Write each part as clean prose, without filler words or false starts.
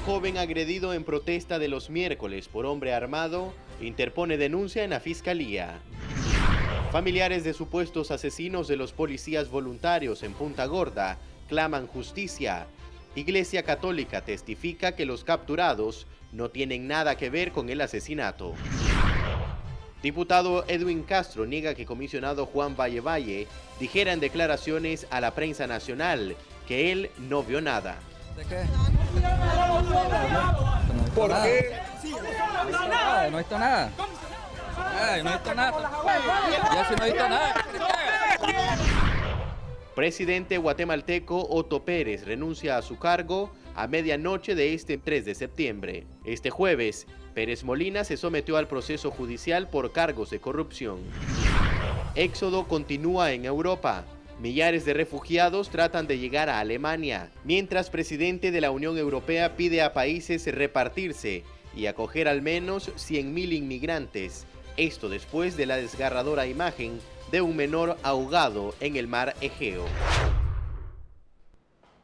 Joven agredido en protesta de los miércoles por hombre armado interpone denuncia en la fiscalía. Familiares de supuestos asesinos de los policías voluntarios en Punta Gorda claman justicia. Iglesia Católica testifica que los capturados no tienen nada que ver con el asesinato. Diputado Edwin Castro niega que comisionado Juan Valle dijera en declaraciones a la prensa nacional que él no vio nada. ¿De qué? ¿Por qué? No he visto nada. No he visto nada. Ya si no he visto nada. Presidente guatemalteco Otto Pérez renuncia a su cargo a medianoche de este 3 de septiembre. Este jueves, Pérez Molina se sometió al proceso judicial por cargos de corrupción. Éxodo continúa en Europa. Millares de refugiados tratan de llegar a Alemania, mientras presidente de la Unión Europea pide a países repartirse y acoger al menos 100.000 inmigrantes. Esto después de la desgarradora imagen de un menor ahogado en el mar Egeo.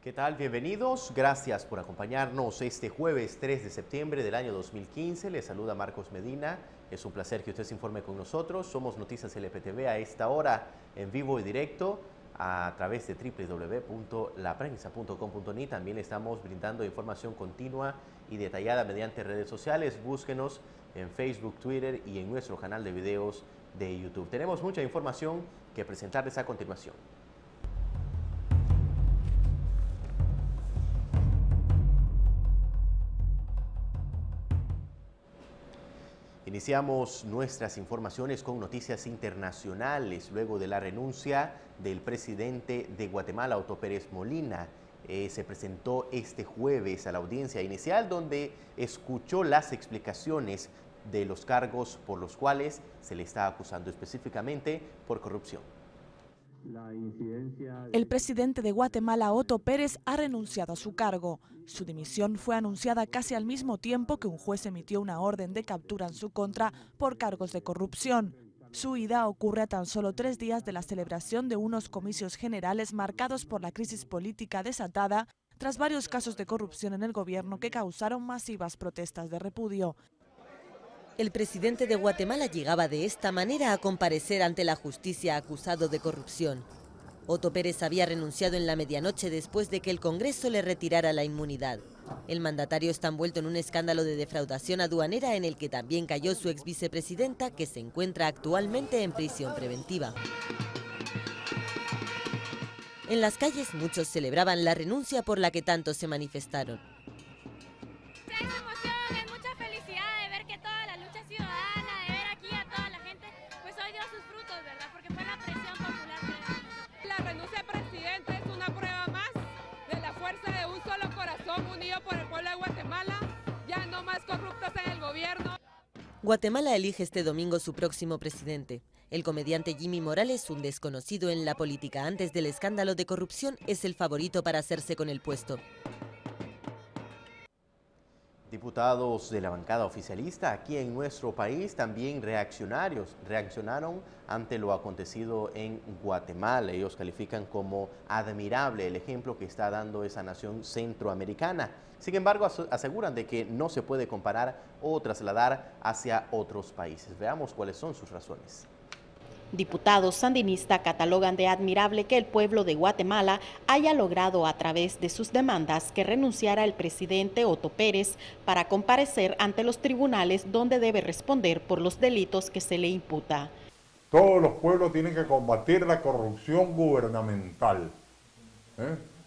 ¿Qué tal? Bienvenidos. Gracias por acompañarnos este jueves 3 de septiembre del año 2015. Les saluda Marcos Medina. Es un placer que usted se informe con nosotros. Somos Noticias LPTV a esta hora en vivo y directo a través de www.laprensa.com.ni. También estamos brindando información continua y detallada mediante redes sociales. Búsquenos en Facebook, Twitter y en nuestro canal de videos de YouTube. Tenemos mucha información que presentarles a continuación. Iniciamos nuestras informaciones con noticias internacionales luego de la renuncia del presidente de Guatemala, Otto Pérez Molina. Se presentó este jueves a la audiencia inicial donde escuchó las explicaciones de los cargos por los cuales se le está acusando específicamente por corrupción. El presidente de Guatemala, Otto Pérez, ha renunciado a su cargo. Su dimisión fue anunciada casi al mismo tiempo que un juez emitió una orden de captura en su contra por cargos de corrupción. Su ida ocurre a tan solo 3 días de la celebración de unos comicios generales marcados por la crisis política desatada tras varios casos de corrupción en el gobierno que causaron masivas protestas de repudio. El presidente de Guatemala llegaba de esta manera a comparecer ante la justicia acusado de corrupción. Otto Pérez había renunciado en la medianoche después de que el Congreso le retirara la inmunidad. El mandatario está envuelto en un escándalo de defraudación aduanera en el que también cayó su exvicepresidenta, que se encuentra actualmente en prisión preventiva. En las calles muchos celebraban la renuncia por la que tanto se manifestaron. Guatemala elige este domingo su próximo presidente. El comediante Jimmy Morales, un desconocido en la política antes del escándalo de corrupción, es el favorito para hacerse con el puesto. Diputados de la bancada oficialista aquí en nuestro país también reaccionaron ante lo acontecido en Guatemala. Ellos califican como admirable el ejemplo que está dando esa nación centroamericana. Sin embargo, aseguran de que no se puede comparar o trasladar hacia otros países. Veamos cuáles son sus razones. Diputados sandinistas catalogan de admirable que el pueblo de Guatemala haya logrado a través de sus demandas que renunciara el presidente Otto Pérez para comparecer ante los tribunales donde debe responder por los delitos que se le imputa. Todos los pueblos tienen que combatir la corrupción gubernamental.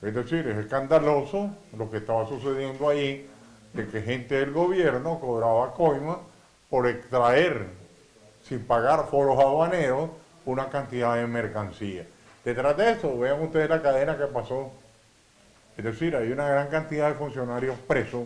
Es decir, es escandaloso lo que estaba sucediendo ahí, de que gente del gobierno cobraba coima por extraer sin pagar foros aduaneros una cantidad de mercancía. Detrás de eso, vean ustedes la cadena que pasó. Es decir, hay una gran cantidad de funcionarios presos.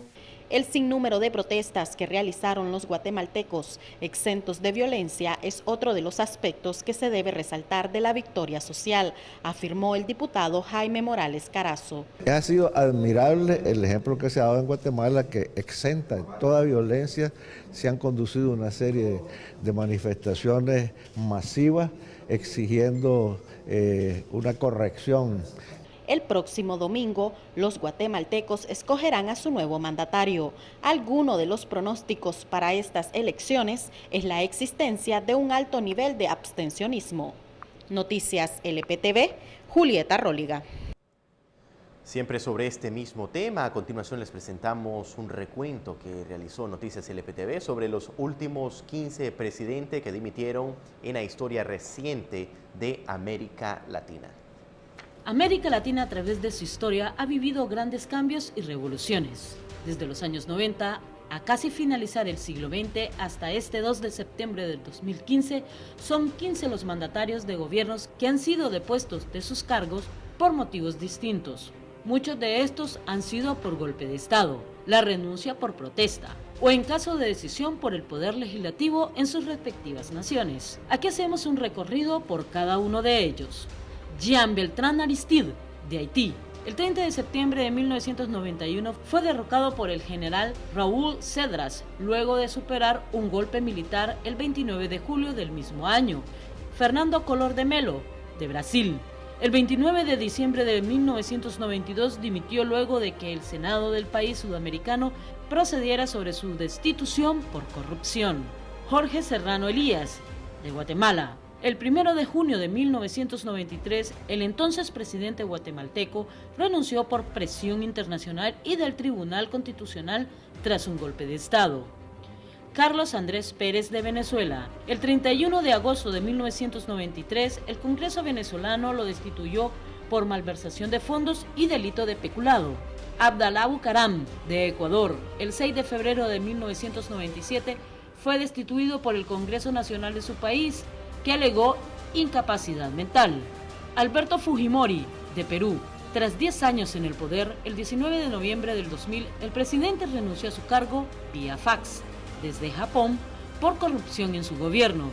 El sinnúmero de protestas que realizaron los guatemaltecos exentos de violencia es otro de los aspectos que se debe resaltar de la victoria social, afirmó el diputado Jaime Morales Carazo. Ha sido admirable el ejemplo que se ha dado en Guatemala, que exenta de toda violencia. Se han conducido una serie de manifestaciones masivas exigiendo una corrección. El próximo domingo, los guatemaltecos escogerán a su nuevo mandatario. Alguno de los pronósticos para estas elecciones es la existencia de un alto nivel de abstencionismo. Noticias LPTV, Julieta Róliga. Siempre sobre este mismo tema, a continuación les presentamos un recuento que realizó Noticias LPTV sobre los últimos 15 presidentes que dimitieron en la historia reciente de América Latina. América Latina a través de su historia ha vivido grandes cambios y revoluciones. Desde los años 90 a casi finalizar el siglo XX hasta este 2 de septiembre del 2015, son 15 los mandatarios de gobiernos que han sido depuestos de sus cargos por motivos distintos. Muchos de estos han sido por golpe de Estado, la renuncia por protesta o en caso de decisión por el Poder Legislativo en sus respectivas naciones. Aquí hacemos un recorrido por cada uno de ellos. Jean Beltrán Aristide, de Haití. El 30 de septiembre de 1991 fue derrocado por el general Raúl Cedras, luego de superar un golpe militar el 29 de julio del mismo año. Fernando Collor de Mello, de Brasil. El 29 de diciembre de 1992 dimitió luego de que el Senado del país sudamericano procediera sobre su destitución por corrupción. Jorge Serrano Elías, de Guatemala. El 1 de junio de 1993, el entonces presidente guatemalteco renunció por presión internacional y del Tribunal Constitucional tras un golpe de Estado. Carlos Andrés Pérez, de Venezuela. El 31 de agosto de 1993, el Congreso venezolano lo destituyó por malversación de fondos y delito de peculado. Abdalá Bucaram, de Ecuador. El 6 de febrero de 1997, fue destituido por el Congreso Nacional de su país, que alegó incapacidad mental. Alberto Fujimori, de Perú. Tras 10 años en el poder, el 19 de noviembre del 2000, el presidente renunció a su cargo vía fax desde Japón por corrupción en su gobierno.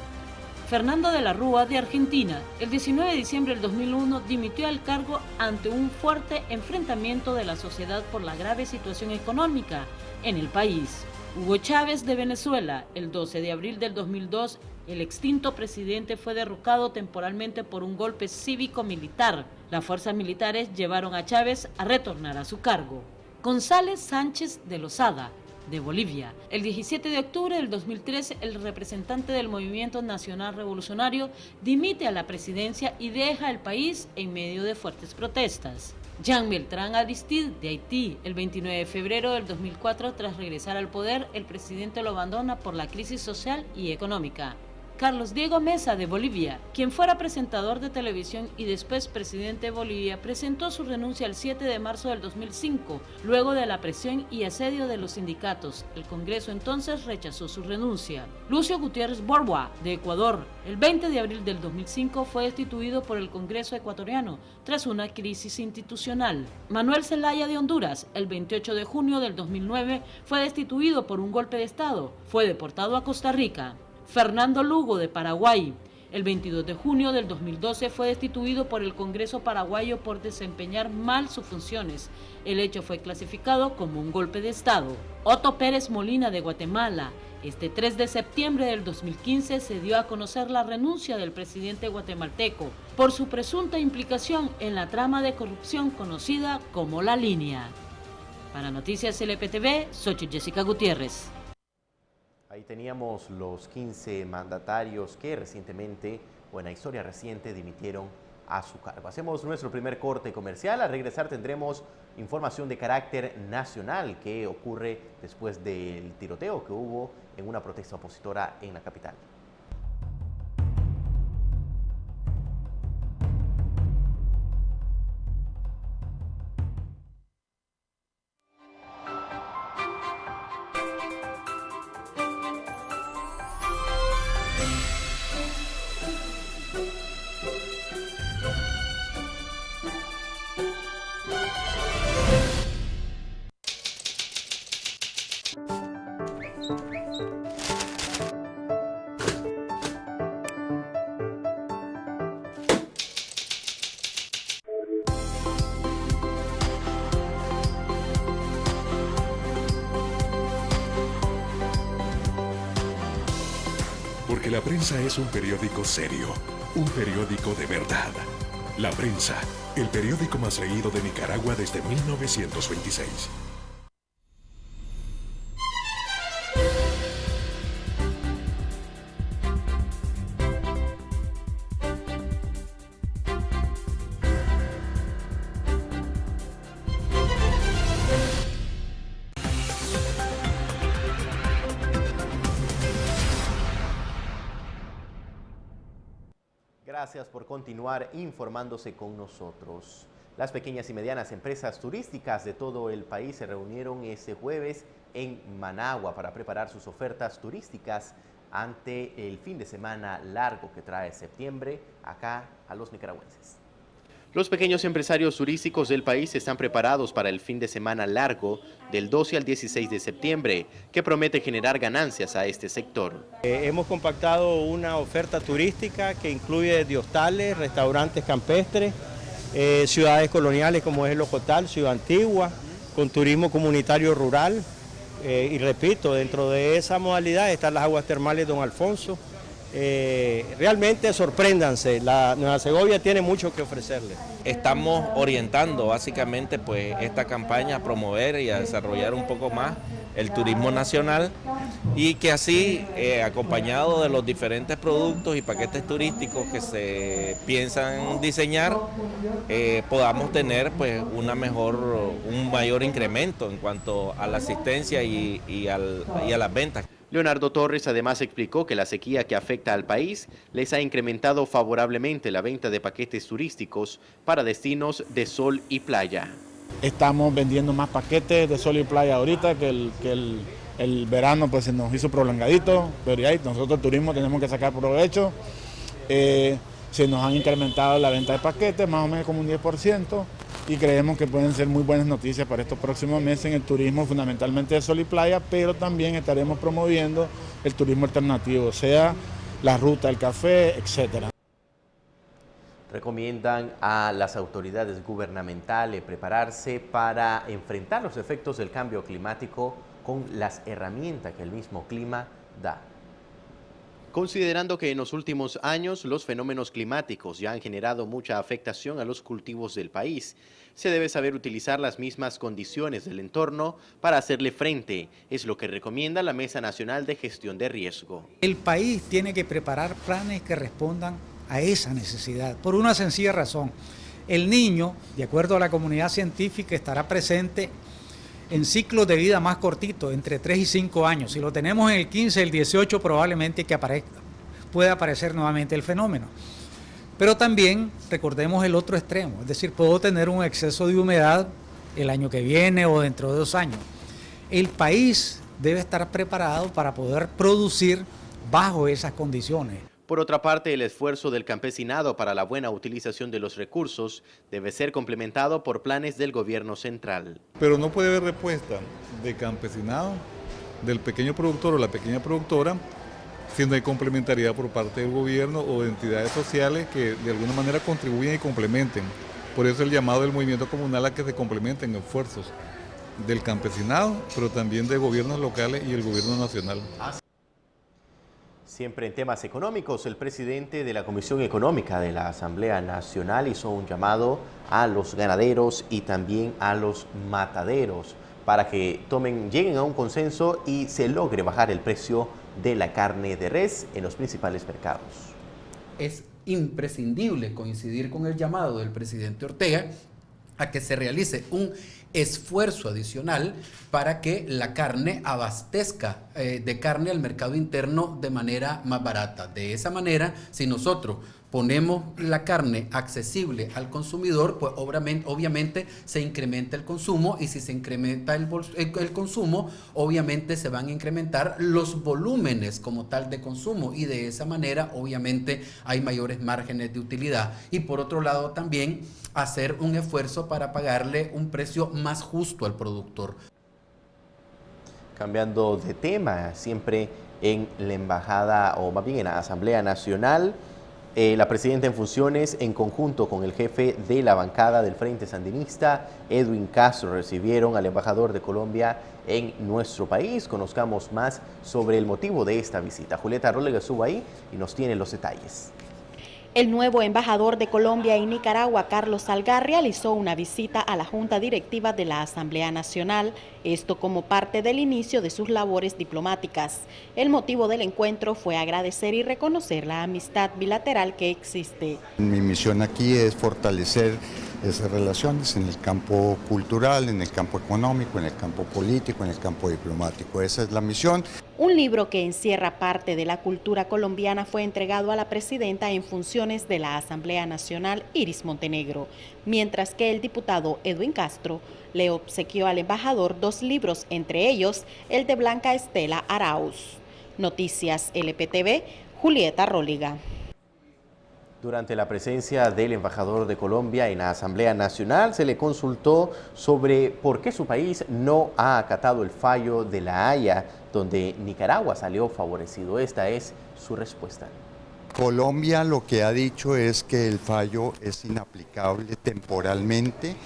Fernando de la Rúa, de Argentina. El 19 de diciembre del 2001 dimitió al cargo ante un fuerte enfrentamiento de la sociedad por la grave situación económica en el país. Hugo Chávez, de Venezuela. El 12 de abril del 2002, el extinto presidente fue derrocado temporalmente por un golpe cívico-militar. Las fuerzas militares llevaron a Chávez a retornar a su cargo. González Sánchez de Lozada, de Bolivia. El 17 de octubre del 2013, el representante del Movimiento Nacional Revolucionario dimite a la presidencia y deja el país en medio de fuertes protestas. Jean Beltrán Aristide, de Haití. El 29 de febrero del 2004, tras regresar al poder, el presidente lo abandona por la crisis social y económica. Carlos Diego Mesa, de Bolivia, quien fuera presentador de televisión y después presidente de Bolivia, presentó su renuncia el 7 de marzo del 2005, luego de la presión y asedio de los sindicatos. El Congreso entonces rechazó su renuncia. Lucio Gutiérrez Borboa, de Ecuador, el 20 de abril del 2005 fue destituido por el Congreso ecuatoriano tras una crisis institucional. Manuel Zelaya, de Honduras, el 28 de junio del 2009 fue destituido por un golpe de Estado. Fue deportado a Costa Rica. Fernando Lugo, de Paraguay. El 22 de junio del 2012 fue destituido por el Congreso paraguayo por desempeñar mal sus funciones. El hecho fue clasificado como un golpe de Estado. Otto Pérez Molina, de Guatemala. Este 3 de septiembre del 2015 se dio a conocer la renuncia del presidente guatemalteco por su presunta implicación en la trama de corrupción conocida como La Línea. Para Noticias LPTV, soy Jessica Gutiérrez. Ahí teníamos los 15 mandatarios que recientemente, o en la historia reciente, dimitieron a su cargo. Hacemos nuestro primer corte comercial. Al regresar tendremos información de carácter nacional que ocurre después del tiroteo que hubo en una protesta opositora en la capital. Porque la prensa es un periódico serio, un periódico de verdad. La Prensa, el periódico más leído de Nicaragua desde 1926. Gracias por continuar informándose con nosotros. Las pequeñas y medianas empresas turísticas de todo el país se reunieron este jueves en Managua para preparar sus ofertas turísticas ante el fin de semana largo que trae septiembre acá a los nicaragüenses. Los pequeños empresarios turísticos del país están preparados para el fin de semana largo del 12 al 16 de septiembre, que promete generar ganancias a este sector. Hemos compactado una oferta turística que incluye desde hostales, restaurantes campestres, ciudades coloniales como es el Ocotal, Ciudad Antigua, con turismo comunitario rural. Y repito, dentro de esa modalidad están las aguas termales Don Alfonso. Realmente sorpréndanse, la Nueva Segovia tiene mucho que ofrecerle. Estamos orientando básicamente pues esta campaña a promover y a desarrollar un poco más el turismo nacional y que así, acompañado de los diferentes productos y paquetes turísticos que se piensan diseñar, podamos tener pues un mayor incremento en cuanto a la asistencia y a las ventas. Leonardo Torres además explicó que la sequía que afecta al país les ha incrementado favorablemente la venta de paquetes turísticos para destinos de sol y playa. Estamos vendiendo más paquetes de sol y playa ahorita que el verano pues se nos hizo prolongadito, pero ahí nosotros turismo tenemos que sacar provecho. Se nos han incrementado la venta de paquetes, más o menos como un 10%, y creemos que pueden ser muy buenas noticias para estos próximos meses en el turismo, fundamentalmente de sol y playa, pero también estaremos promoviendo el turismo alternativo, sea la ruta del café, etcétera. Recomiendan a las autoridades gubernamentales prepararse para enfrentar los efectos del cambio climático con las herramientas que el mismo clima da. Considerando que en los últimos años los fenómenos climáticos ya han generado mucha afectación a los cultivos del país, se debe saber utilizar las mismas condiciones del entorno para hacerle frente, es lo que recomienda la Mesa Nacional de Gestión de Riesgo. El país tiene que preparar planes que respondan a esa necesidad, por una sencilla razón. El niño, de acuerdo a la comunidad científica, estará presente en ciclos de vida más cortitos, entre 3 y 5 años. Si lo tenemos en el 15, el 18, probablemente pueda aparecer nuevamente el fenómeno. Pero también recordemos el otro extremo, es decir, puedo tener un exceso de humedad el año que viene o dentro de 2 años. El país debe estar preparado para poder producir bajo esas condiciones. Por otra parte, el esfuerzo del campesinado para la buena utilización de los recursos debe ser complementado por planes del gobierno central. Pero no puede haber respuesta de campesinado, del pequeño productor o la pequeña productora, si no hay complementariedad por parte del gobierno o de entidades sociales que de alguna manera contribuyen y complementen. Por eso el llamado del movimiento comunal a que se complementen esfuerzos del campesinado, pero también de gobiernos locales y el gobierno nacional. Siempre en temas económicos, el presidente de la Comisión Económica de la Asamblea Nacional hizo un llamado a los ganaderos y también a los mataderos para que lleguen a un consenso y se logre bajar el precio de la carne de res en los principales mercados. Es imprescindible coincidir con el llamado del presidente Ortega a que se realice un esfuerzo adicional para que la carne abastezca de carne al mercado interno de manera más barata. De esa manera, si nosotros ponemos la carne accesible al consumidor, pues obviamente se incrementa el consumo, y si se incrementa el consumo, obviamente se van a incrementar los volúmenes como tal de consumo, y de esa manera obviamente hay mayores márgenes de utilidad. Y por otro lado también hacer un esfuerzo para pagarle un precio más justo al productor. Cambiando de tema, siempre en la embajada, o más bien en la Asamblea Nacional, la presidenta en funciones, en conjunto con el jefe de la bancada del Frente Sandinista, Edwin Castro, recibieron al embajador de Colombia en nuestro país. Conozcamos más sobre el motivo de esta visita. Julieta Rólega estuvo ahí y nos tiene los detalles. El nuevo embajador de Colombia en Nicaragua, Carlos Salgar, realizó una visita a la Junta Directiva de la Asamblea Nacional, esto como parte del inicio de sus labores diplomáticas. El motivo del encuentro fue agradecer y reconocer la amistad bilateral que existe. Mi misión aquí es fortalecer esas relaciones en el campo cultural, en el campo económico, en el campo político, en el campo diplomático. Esa es la misión. Un libro que encierra parte de la cultura colombiana fue entregado a la presidenta en funciones de la Asamblea Nacional, Iris Montenegro, mientras que el diputado Edwin Castro le obsequió al embajador 2 libros, entre ellos el de Blanca Estela Arauz. Noticias LPTV, Julieta Róliga. Durante la presencia del embajador de Colombia en la Asamblea Nacional, se le consultó sobre por qué su país no ha acatado el fallo de La Haya, donde Nicaragua salió favorecido. Esta es su respuesta. Colombia lo que ha dicho es que el fallo es inaplicable temporalmente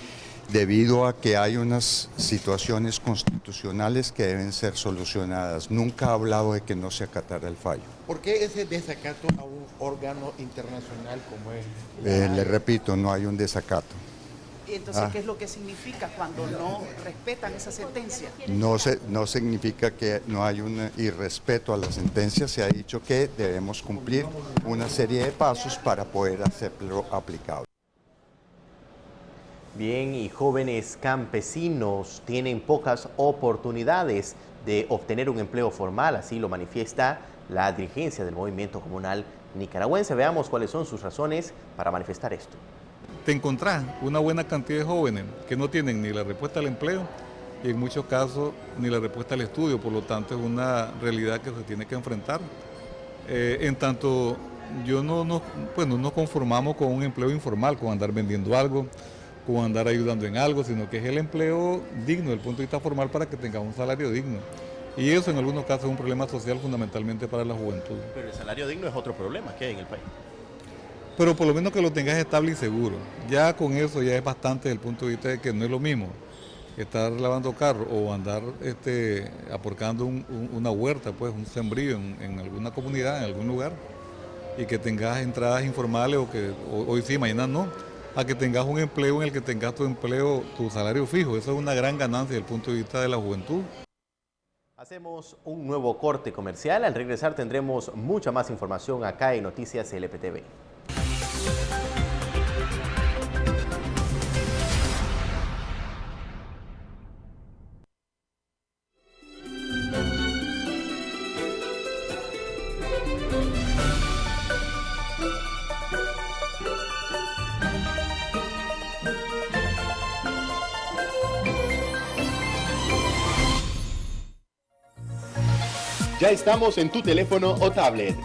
debido a que hay unas situaciones constitucionales que deben ser solucionadas. Nunca ha hablado de que no se acatara el fallo. ¿Por qué ese desacato a un órgano internacional como es? Le repito, no hay un desacato. ¿Y entonces qué es lo que significa cuando no respetan esa sentencia? No significa que no hay un irrespeto a la sentencia, se ha dicho que debemos cumplir una serie de pasos para poder hacerlo aplicable. Bien, y jóvenes campesinos tienen pocas oportunidades de obtener un empleo formal, así lo manifiesta la dirigencia del movimiento comunal nicaragüense. Veamos cuáles son sus razones para manifestar esto. Te encontrás una buena cantidad de jóvenes que no tienen ni la respuesta al empleo y en muchos casos ni la respuesta al estudio, por lo tanto es una realidad que se tiene que enfrentar. En tanto, no nos conformamos con un empleo informal, con andar vendiendo algo, con andar ayudando en algo, sino que es el empleo digno desde el punto de vista formal para que tengamos un salario digno. Y eso en algunos casos es un problema social fundamentalmente para la juventud. Pero el salario digno es otro problema que hay en el país. Pero por lo menos que lo tengas estable y seguro. Ya con eso ya es bastante desde el punto de vista de que no es lo mismo estar lavando carro o andar aporcando una huerta, pues un sembrío en alguna comunidad, en algún lugar, y que tengas entradas informales o que hoy sí, mañana no, a que tengas un empleo en el que tengas tu empleo, tu salario fijo. Eso es una gran ganancia desde el punto de vista de la juventud. Hacemos un nuevo corte comercial. Al regresar tendremos mucha más información acá en Noticias LPTV. Ya estamos en tu teléfono o tablet.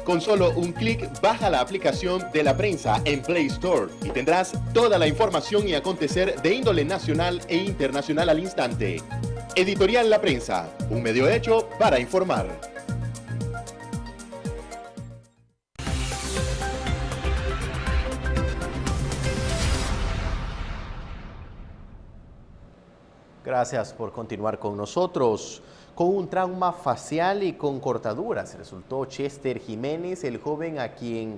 Con solo un clic, baja la aplicación de La Prensa en Play Store y tendrás toda la información y acontecer de índole nacional e internacional al instante. Editorial La Prensa, un medio hecho para informar. Gracias por continuar con nosotros. Con un trauma facial y con cortaduras resultó Chester Jiménez, el joven a quien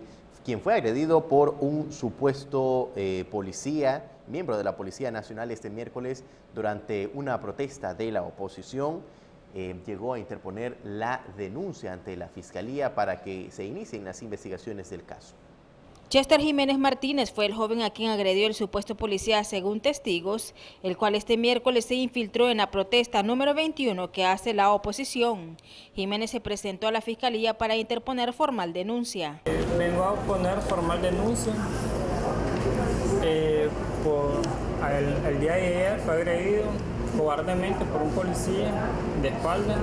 fue agredido por un supuesto policía, miembro de la Policía Nacional este miércoles durante una protesta de la oposición. Llegó a interponer la denuncia ante la Fiscalía para que se inicien las investigaciones del caso. Chester Jiménez Martínez fue el joven a quien agredió el supuesto policía según testigos, el cual este miércoles se infiltró en la protesta número 21 que hace la oposición. Jiménez se presentó a la Fiscalía para interponer formal denuncia. Vengo a poner formal denuncia. El día de ayer fue agredido cobardemente por un policía de espalda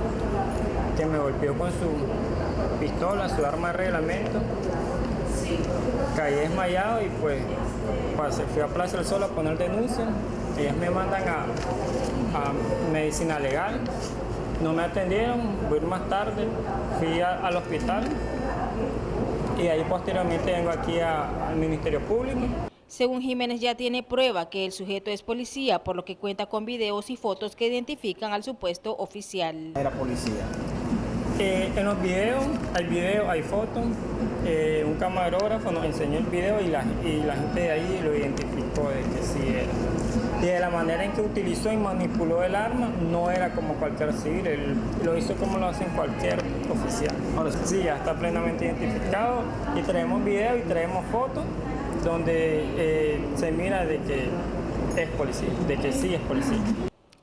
que me golpeó con su pistola, su arma de reglamento. Caí desmayado y pues fui a Plaza del Sol a poner denuncia. Ellas me mandan a medicina legal, no me atendieron, voy a ir más tarde, fui al hospital y ahí posteriormente vengo aquí al Ministerio Público. Según Jiménez, ya tiene prueba que el sujeto es policía, por lo que cuenta con videos y fotos que identifican al supuesto oficial. Era policía. En los videos, hay fotos, un camarógrafo nos enseñó el video y la gente de ahí lo identificó de que sí era. Y de la manera en que utilizó y manipuló el arma, no era como cualquier civil, él lo hizo como lo hacen cualquier oficial. Ahora sí, ya está plenamente identificado y traemos video y traemos fotos donde se mira de que es policía, de que sí es policía.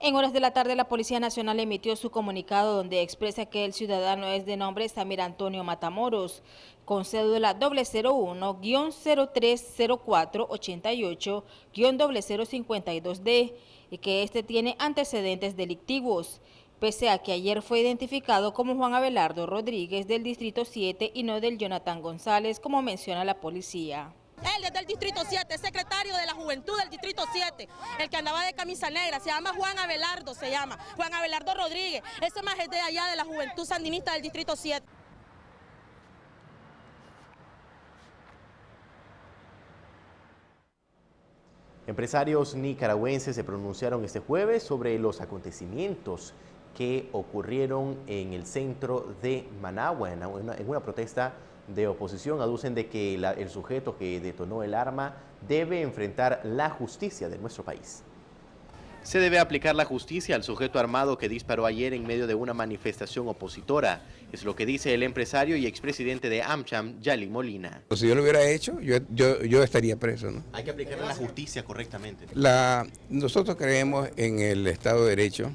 En horas de la tarde, la Policía Nacional emitió su comunicado donde expresa que el ciudadano es de nombre Samir Antonio Matamoros, con cédula 001-030488-0052D, y que este tiene antecedentes delictivos, pese a que ayer fue identificado como Juan Abelardo Rodríguez del Distrito 7 y no del Jonathan González, como menciona la policía. Él es del Distrito 7, secretario de la Juventud del Distrito 7, el que andaba de camisa negra, se llama Juan Abelardo Rodríguez, ese más es de allá de la Juventud Sandinista del Distrito 7. Empresarios nicaragüenses se pronunciaron este jueves sobre los acontecimientos que ocurrieron en el centro de Managua, en una protesta de oposición. Aducen de que el sujeto que detonó el arma debe enfrentar la justicia de nuestro país. Se debe aplicar la justicia al sujeto armado que disparó ayer en medio de una manifestación opositora. Es lo que dice el empresario y expresidente de AmCham, Yali Molina. Si yo lo hubiera hecho, yo estaría preso, ¿no? Hay que aplicar la justicia correctamente. Nosotros creemos en el Estado de Derecho,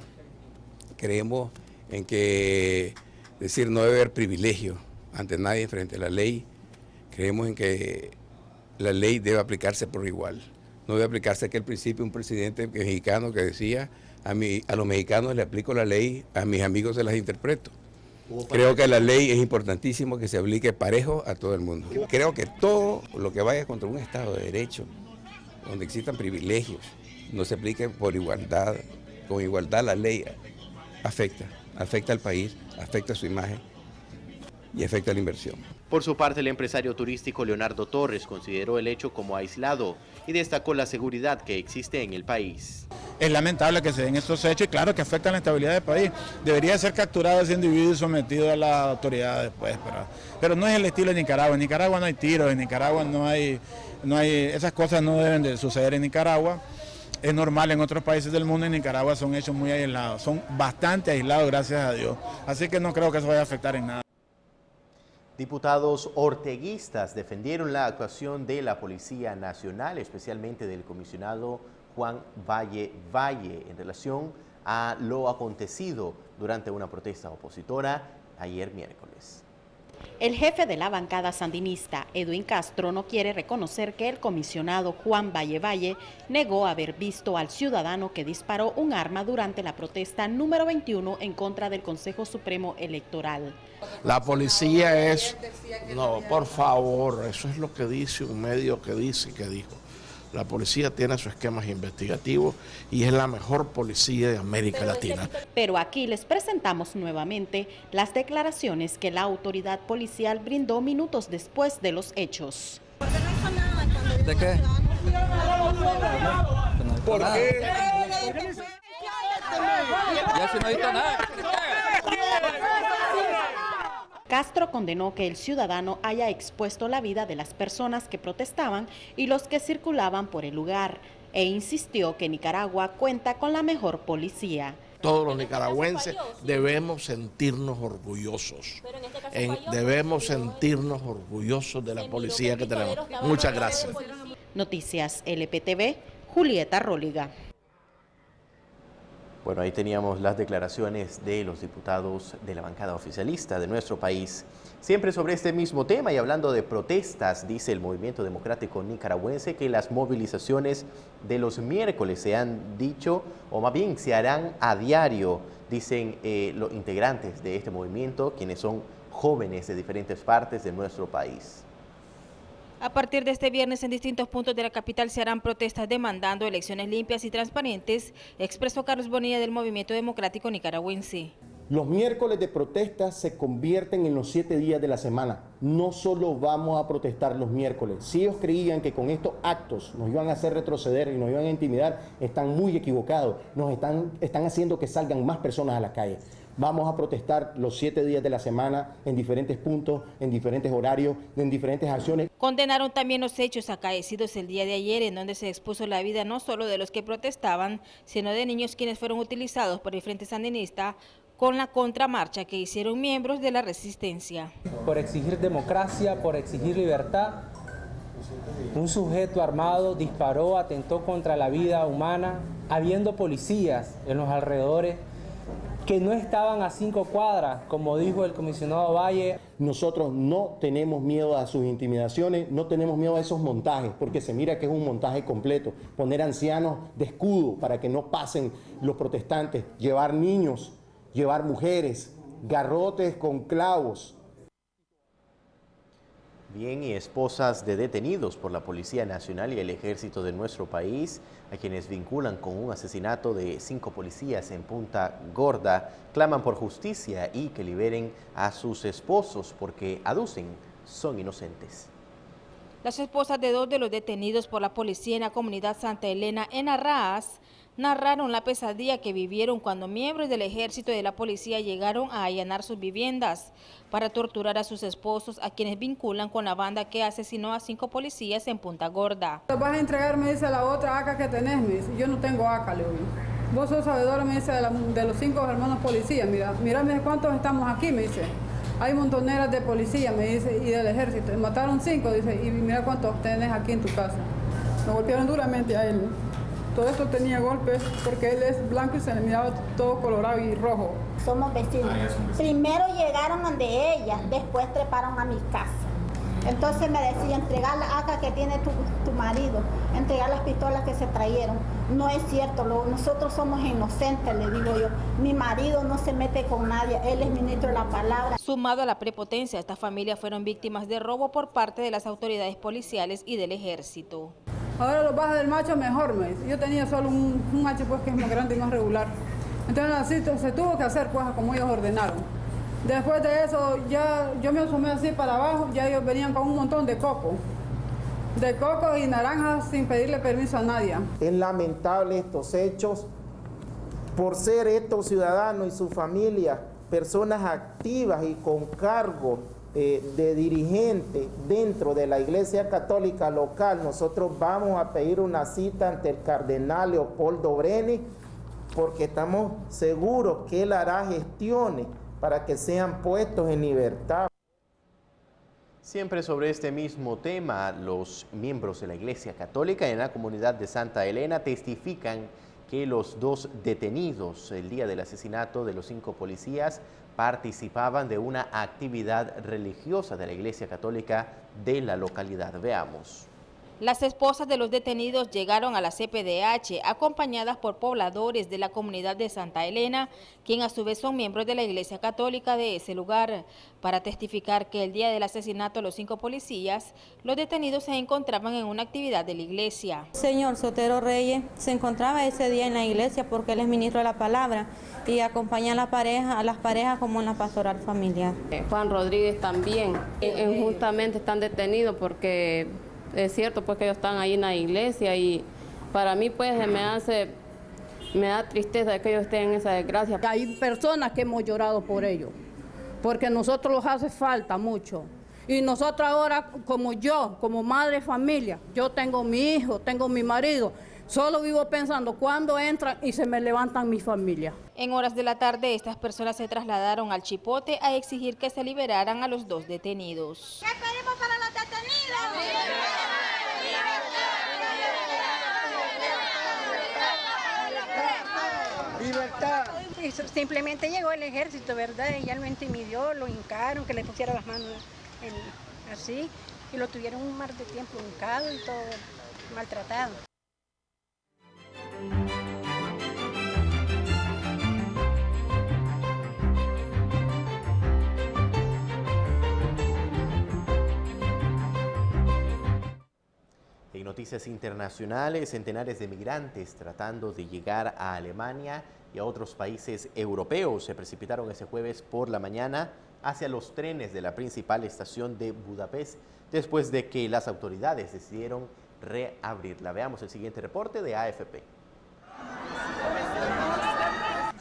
creemos en que, es decir, no debe haber privilegio ante nadie frente a la ley. Creemos en que la ley debe aplicarse por igual. No debe aplicarse aquel principio, un presidente mexicano que decía, a los mexicanos le aplico la ley, a mis amigos se las interpreto. Creo que la ley es importantísimo que se aplique parejo a todo el mundo. Creo que todo lo que vaya contra un Estado de Derecho, donde existan privilegios, no se aplique por igualdad, con igualdad la ley afecta al país, afecta su imagen y afecta la inversión. Por su parte, el empresario turístico Leonardo Torres consideró el hecho como aislado y destacó la seguridad que existe en el país. Es lamentable que se den estos hechos y claro que afectan la estabilidad del país. Debería ser capturado ese individuo y sometido a las autoridades después. Pero no es el estilo de Nicaragua. En Nicaragua no hay tiros, en Nicaragua no hay, esas cosas no deben de suceder en Nicaragua. Es normal en otros países del mundo, en Nicaragua son hechos muy aislados, son bastante aislados, gracias a Dios. Así que no creo que eso vaya a afectar en nada. Diputados orteguistas defendieron la actuación de la Policía Nacional, especialmente del comisionado Juan Valle en relación a lo acontecido durante una protesta opositora ayer miércoles. El jefe de la bancada sandinista, Edwin Castro, no quiere reconocer que el comisionado Juan Valle negó haber visto al ciudadano que disparó un arma durante la protesta número 21 en contra del Consejo Supremo Electoral. La policía es... No, por favor, eso es lo que dice un medio que dice que dijo. La policía tiene sus esquemas investigativos y es la mejor policía de América Latina. Pero aquí les presentamos nuevamente las declaraciones que la autoridad policial brindó minutos después de los hechos. ¿De qué? ¿Por qué? Ya se no ha visto nada. Castro condenó que el ciudadano haya expuesto la vida de las personas que protestaban y los que circulaban por el lugar, e insistió que Nicaragua cuenta con la mejor policía. Todos los nicaragüenses debemos sentirnos orgullosos. Debemos sentirnos orgullosos de la policía que tenemos. Muchas gracias. Noticias LPTV, Julieta Róliga. Bueno, ahí teníamos las declaraciones de los diputados de la bancada oficialista de nuestro país. Siempre sobre este mismo tema y hablando de protestas, dice el Movimiento Democrático Nicaragüense que las movilizaciones de los miércoles se han dicho, o más bien se harán a diario, dicen los integrantes de este movimiento, quienes son jóvenes de diferentes partes de nuestro país. A partir de este viernes, en distintos puntos de la capital se harán protestas demandando elecciones limpias y transparentes, expresó Carlos Bonilla del Movimiento Democrático Nicaragüense. Los miércoles de protestas se convierten en los 7 días de la semana. No solo vamos a protestar los miércoles. Si ellos creían que con estos actos nos iban a hacer retroceder y nos iban a intimidar, están muy equivocados. Están haciendo que salgan más personas a la calle. Vamos a protestar los 7 días de la semana en diferentes puntos, en diferentes horarios, en diferentes acciones. Condenaron también los hechos acaecidos el día de ayer, en donde se expuso la vida no solo de los que protestaban, sino de niños quienes fueron utilizados por el Frente Sandinista con la contramarcha que hicieron miembros de la resistencia. Por exigir democracia, por exigir libertad, un sujeto armado disparó, atentó contra la vida humana, habiendo policías en los alrededores que no estaban a 5 cuadras, como dijo el comisionado Valle. Nosotros no tenemos miedo a sus intimidaciones, no tenemos miedo a esos montajes, porque se mira que es un montaje completo. Poner ancianos de escudo para que no pasen los protestantes, llevar niños, llevar mujeres, garrotes con clavos. Bien, y esposas de detenidos por la Policía Nacional y el Ejército de nuestro país, a quienes vinculan con un asesinato de 5 policías en Punta Gorda, claman por justicia y que liberen a sus esposos porque aducen son inocentes. Las esposas de 2 de los detenidos por la policía en la comunidad Santa Elena en Arrás narraron la pesadilla que vivieron cuando miembros del ejército y de la policía llegaron a allanar sus viviendas para torturar a sus esposos, a quienes vinculan con la banda que asesinó a 5 policías en Punta Gorda. Vas a entregar, me dice, la otra AK que tenés, me dice. Yo no tengo AK, le digo. Vos sos sabedora, me dice, de los 5 hermanos policías. Mira, me dice, ¿cuántos estamos aquí? Me dice. Hay montoneras de policía, me dice, y del ejército. Mataron 5, dice, y mira cuántos tenés aquí en tu casa. Me golpearon duramente a él. Todo esto tenía golpes porque él es blanco y se le miraba todo colorado y rojo. Somos vecinos. Primero llegaron donde ella, después treparon a mi casa. Entonces me decía, entregar la AK que tiene tu marido, entregar las pistolas que se trajeron. No es cierto, nosotros somos inocentes, le digo yo. Mi marido no se mete con nadie, él es ministro de la palabra. Sumado a la prepotencia, estas familias fueron víctimas de robo por parte de las autoridades policiales y del ejército. Ahora los bajas del macho mejor, me dice. Yo tenía solo un macho pues que es más grande y más regular. Entonces así se tuvo que hacer pues como ellos ordenaron. Después de eso ya yo me asomé así para abajo, ya ellos venían con un montón de coco y naranjas sin pedirle permiso a nadie. Es lamentable estos hechos por ser estos ciudadanos y sus familias personas activas y con cargo de dirigente dentro de la Iglesia Católica local. Nosotros vamos a pedir una cita ante el cardenal Leopoldo Breni porque estamos seguros que él hará gestiones para que sean puestos en libertad. Siempre sobre este mismo tema, los miembros de la Iglesia Católica en la comunidad de Santa Elena testifican que los 2 detenidos el día del asesinato de los 5 policías participaban de una actividad religiosa de la Iglesia Católica de la localidad. Veamos. Las esposas de los detenidos llegaron a la CPDH acompañadas por pobladores de la comunidad de Santa Elena, quien a su vez son miembros de la Iglesia Católica de ese lugar, para testificar que el día del asesinato de los 5 policías, los detenidos se encontraban en una actividad de la iglesia. Señor Sotero Reyes se encontraba ese día en la iglesia porque él es ministro de la palabra y acompaña a las parejas como en la pastoral familiar. Juan Rodríguez también injustamente están detenidos porque es cierto pues que ellos están ahí en la iglesia y para mí pues me da tristeza de que ellos estén en esa desgracia. Hay personas que hemos llorado por ellos, porque a nosotros nos hace falta mucho. Y nosotros ahora, como yo, como madre de familia, yo tengo mi hijo, tengo mi marido, solo vivo pensando cuándo entran y se me levantan mi familia. En horas de la tarde, estas personas se trasladaron al Chipote a exigir que se liberaran a los 2 detenidos. ¿Qué pedimos para los detenidos? ¡Libertad! Simplemente llegó el ejército, ¿verdad? Y ya lo intimidó, lo hincaron, que le pusiera las manos así, y lo tuvieron un mar de tiempo hincado y todo maltratado. En noticias internacionales, centenares de migrantes tratando de llegar a Alemania y a otros países europeos se precipitaron ese jueves por la mañana hacia los trenes de la principal estación de Budapest después de que las autoridades decidieron reabrirla. Veamos el siguiente reporte de AFP.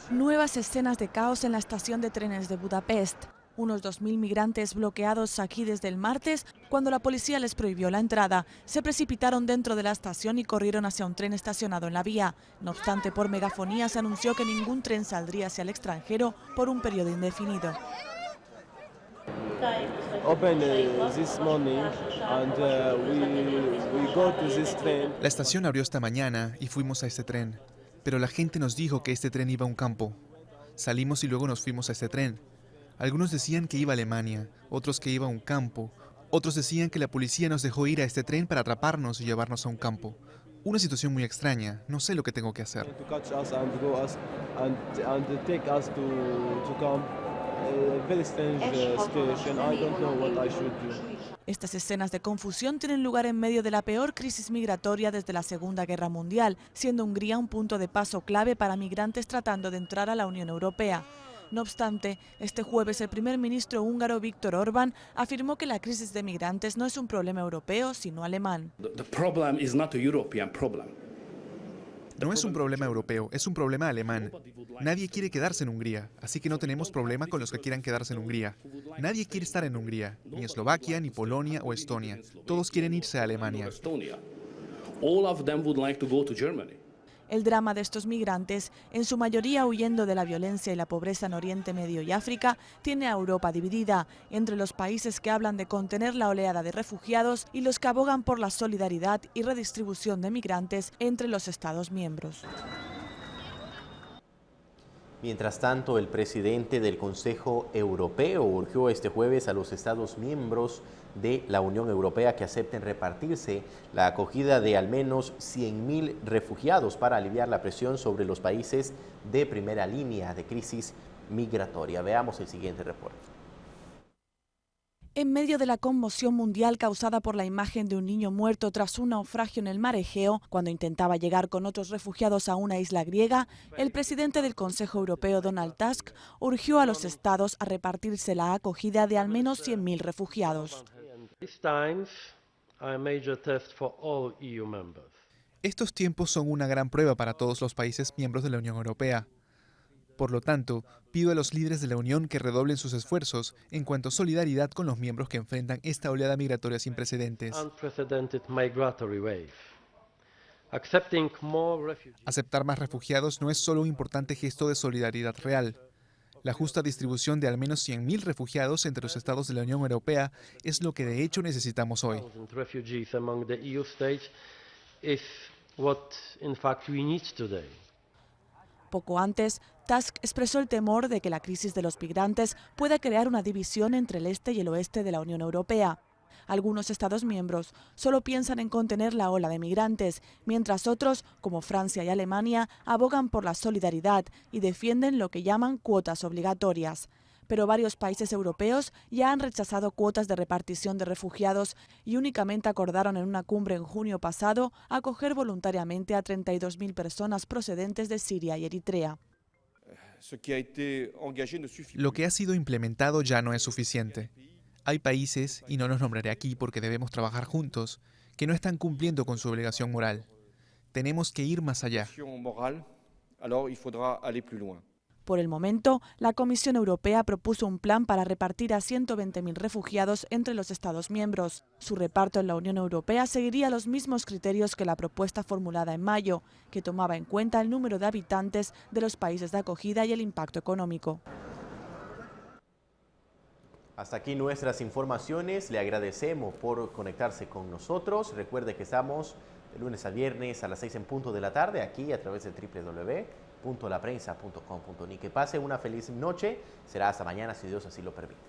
Nuevas escenas de caos en la estación de trenes de Budapest. Unos 2.000 migrantes bloqueados aquí desde el martes, cuando la policía les prohibió la entrada, se precipitaron dentro de la estación y corrieron hacia un tren estacionado en la vía. No obstante, por megafonía se anunció que ningún tren saldría hacia el extranjero por un periodo indefinido. La estación abrió esta mañana y fuimos a este tren, pero la gente nos dijo que este tren iba a un campo. Salimos y luego nos fuimos a este tren. Algunos decían que iba a Alemania, otros que iba a un campo, otros decían que la policía nos dejó ir a este tren para atraparnos y llevarnos a un campo. Una situación muy extraña, no sé lo que tengo que hacer. Estas escenas de confusión tienen lugar en medio de la peor crisis migratoria desde la Segunda Guerra Mundial, siendo Hungría un punto de paso clave para migrantes tratando de entrar a la Unión Europea. No obstante, este jueves el primer ministro húngaro Viktor Orbán afirmó que la crisis de migrantes no es un problema europeo, sino alemán. No es un problema europeo, es un problema alemán. Nadie quiere quedarse en Hungría, así que no tenemos problema con los que quieran quedarse en Hungría. Nadie quiere estar en Hungría, ni Eslovaquia, ni Polonia o Estonia. Todos quieren irse a Alemania. El drama de estos migrantes, en su mayoría huyendo de la violencia y la pobreza en Oriente Medio y África, tiene a Europa dividida entre los países que hablan de contener la oleada de refugiados y los que abogan por la solidaridad y redistribución de migrantes entre los Estados miembros. Mientras tanto, el presidente del Consejo Europeo urgió este jueves a los Estados miembros de la Unión Europea que acepten repartirse la acogida de al menos 100.000 refugiados para aliviar la presión sobre los países de primera línea de crisis migratoria. Veamos el siguiente reporte. En medio de la conmoción mundial causada por la imagen de un niño muerto tras un naufragio en el mar Egeo, cuando intentaba llegar con otros refugiados a una isla griega, el presidente del Consejo Europeo, Donald Tusk, urgió a los estados a repartirse la acogida de al menos 100.000 refugiados. Estos tiempos son una gran prueba para todos los países miembros de la Unión Europea. Por lo tanto, pido a los líderes de la Unión que redoblen sus esfuerzos en cuanto a solidaridad con los miembros que enfrentan esta oleada migratoria sin precedentes. Aceptar más refugiados no es solo un importante gesto de solidaridad real. La justa distribución de al menos 100.000 refugiados entre los estados de la Unión Europea es lo que de hecho necesitamos hoy. Poco antes, Tusk expresó el temor de que la crisis de los migrantes pueda crear una división entre el este y el oeste de la Unión Europea. Algunos Estados miembros solo piensan en contener la ola de migrantes, mientras otros, como Francia y Alemania, abogan por la solidaridad y defienden lo que llaman cuotas obligatorias. Pero varios países europeos ya han rechazado cuotas de repartición de refugiados y únicamente acordaron en una cumbre en junio pasado acoger voluntariamente a 32.000 personas procedentes de Siria y Eritrea. Lo que ha sido implementado ya no es suficiente. Hay países, y no los nombraré aquí porque debemos trabajar juntos, que no están cumpliendo con su obligación moral. Tenemos que ir más allá. Por el momento, la Comisión Europea propuso un plan para repartir a 120.000 refugiados entre los Estados miembros. Su reparto en la Unión Europea seguiría los mismos criterios que la propuesta formulada en mayo, que tomaba en cuenta el número de habitantes de los países de acogida y el impacto económico. Hasta aquí nuestras informaciones. Le agradecemos por conectarse con nosotros. Recuerde que estamos de lunes a viernes a las 6 en punto de la tarde aquí a través de www.laprensa.com.ni. Que pase una feliz noche. Será hasta mañana si Dios así lo permite.